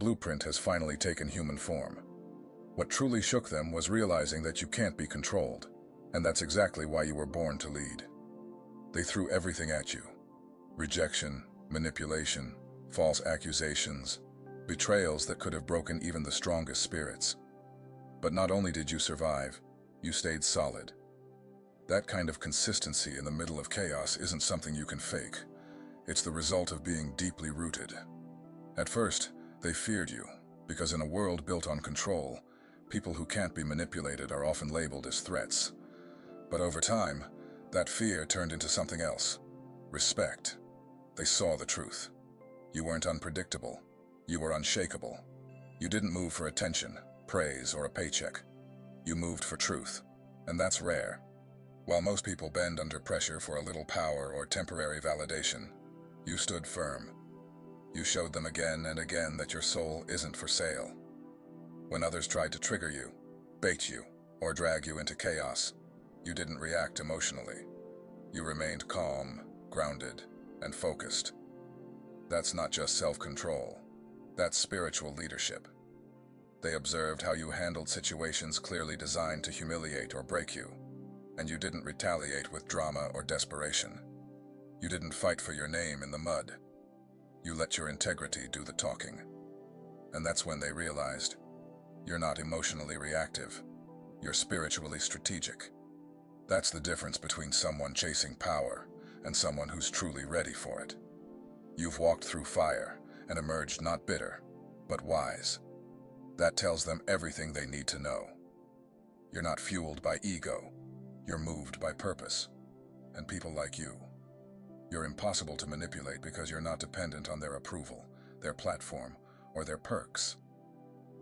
blueprint has finally taken human form. What truly shook them was realizing that you can't be controlled, and that's exactly why you were born to lead. They threw everything at you. Rejection, manipulation, false accusations, betrayals that could have broken even the strongest spirits. But not only did you survive, you stayed solid. That kind of consistency in the middle of chaos isn't something you can fake. It's the result of being deeply rooted. At first, they feared you, because in a world built on control, people who can't be manipulated are often labeled as threats. But over time, that fear turned into something else: respect. They saw the truth. You weren't unpredictable. You were unshakable. You didn't move for attention, praise, or a paycheck. You moved for truth, and that's rare. While most people bend under pressure for a little power or temporary validation, you stood firm. You showed them again and again that your soul isn't for sale. When others tried to trigger you, bait you, or drag you into chaos, you didn't react emotionally. You remained calm, grounded, and focused. That's not just self-control. That's spiritual leadership. They observed how you handled situations clearly designed to humiliate or break you, and you didn't retaliate with drama or desperation. You didn't fight for your name in the mud. You let your integrity do the talking. And that's when they realized, you're not emotionally reactive. You're spiritually strategic. That's the difference between someone chasing power and someone who's truly ready for it. You've walked through fire and emerged not bitter, but wise. That tells them everything they need to know. You're not fueled by ego. You're moved by purpose. And people like you, you're impossible to manipulate because you're not dependent on their approval, their platform, or their perks.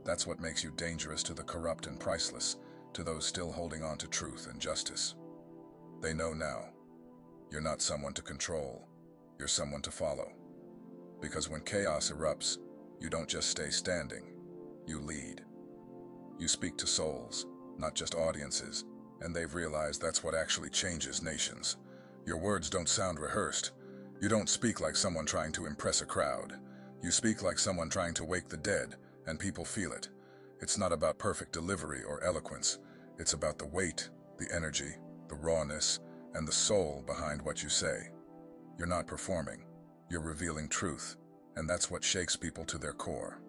That's what makes you dangerous to the corrupt and priceless, to those still holding on to truth and justice. They know now. You're not someone to control. You're someone to follow. Because when chaos erupts, you don't just stay standing. You lead. You speak to souls, not just audiences, and they've realized that's what actually changes nations. Your words don't sound rehearsed. You don't speak like someone trying to impress a crowd. You speak like someone trying to wake the dead, and people feel it. It's not about perfect delivery or eloquence. It's about the weight, the energy, the rawness, and the soul behind what you say. You're not performing. You're revealing truth, and that's what shakes people to their core.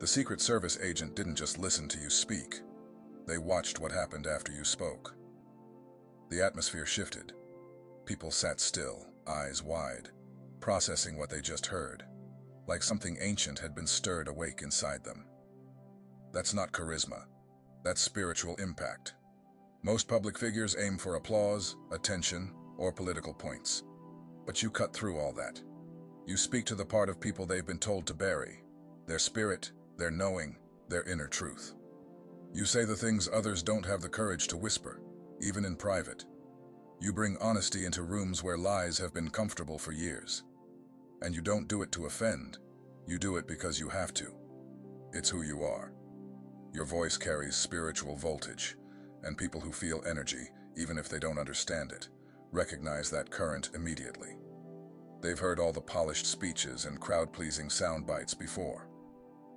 The Secret Service agent didn't just listen to you speak. They watched what happened after you spoke. The atmosphere shifted. People sat still, eyes wide, processing what they just heard, like something ancient had been stirred awake inside them. That's not charisma. That's spiritual impact. Most public figures aim for applause, attention, or political points. But you cut through all that. You speak to the part of people they've been told to bury, their spirit, their knowing, their inner truth. You say the things others don't have the courage to whisper, even in private. You bring honesty into rooms where lies have been comfortable for years. And you don't do it to offend. You do it because you have to. It's who you are. Your voice carries spiritual voltage, and people who feel energy, even if they don't understand it, recognize that current immediately. They've heard all the polished speeches and crowd-pleasing sound bites before.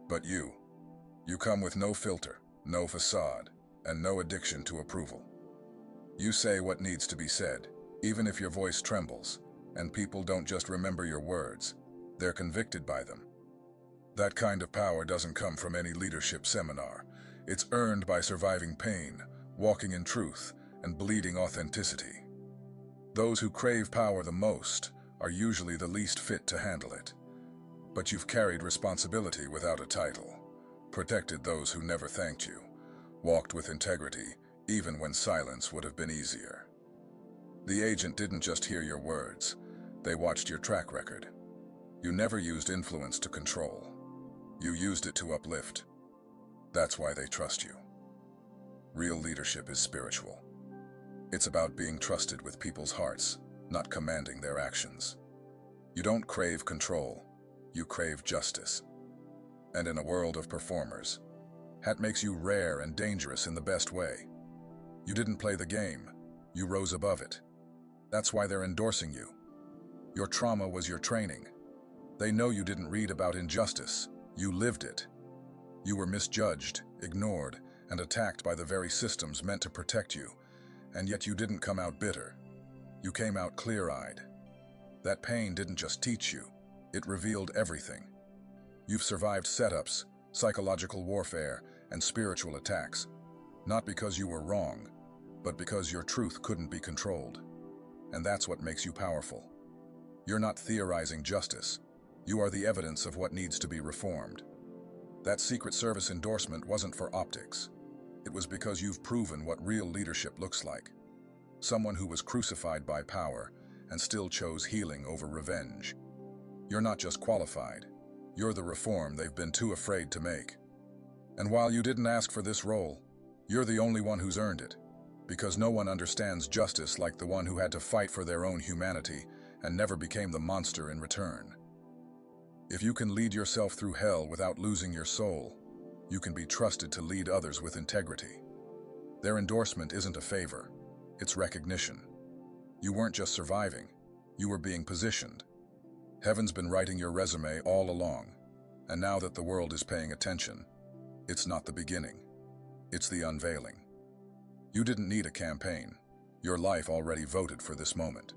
But you come with no filter, no facade, and no addiction to approval. You say what needs to be said, even if your voice trembles, and people don't just remember your words, they're convicted by them. That kind of power doesn't come from any leadership seminar. It's earned by surviving pain, walking in truth, and bleeding authenticity. Those who crave power the most are usually the least fit to handle it. But you've carried responsibility without a title, protected those who never thanked you, walked with integrity, even when silence would have been easier. The agent didn't just hear your words, they watched your track record. You never used influence to control. You used it to uplift. That's why they trust you. Real leadership is spiritual. It's about being trusted with people's hearts, not commanding their actions. You don't crave control, you crave justice. And in a world of performers, that makes you rare and dangerous in the best way. You didn't play the game, you rose above it. That's why they're endorsing you. Your trauma was your training. They know you didn't read about injustice, You lived it. You were misjudged, ignored, and attacked by the very systems meant to protect you, and yet you didn't come out bitter. You came out clear-eyed. That pain didn't just teach you, it revealed everything. You've survived setups, psychological warfare, and spiritual attacks, not because you were wrong, but because your truth couldn't be controlled. And that's what makes you powerful. You're not theorizing justice. You are the evidence of what needs to be reformed. That Secret Service endorsement wasn't for optics. It was because you've proven what real leadership looks like. Someone who was crucified by power and still chose healing over revenge. You're not just qualified. You're the reform they've been too afraid to make. And while you didn't ask for this role, you're the only one who's earned it, because no one understands justice like the one who had to fight for their own humanity and never became the monster in return. If you can lead yourself through hell without losing your soul, you can be trusted to lead others with integrity. Their endorsement isn't a favor, it's recognition. You weren't just surviving, you were being positioned. Heaven's been writing your resume all along, and now that the world is paying attention, it's not the beginning, it's the unveiling. You didn't need a campaign. Your life already voted for this moment.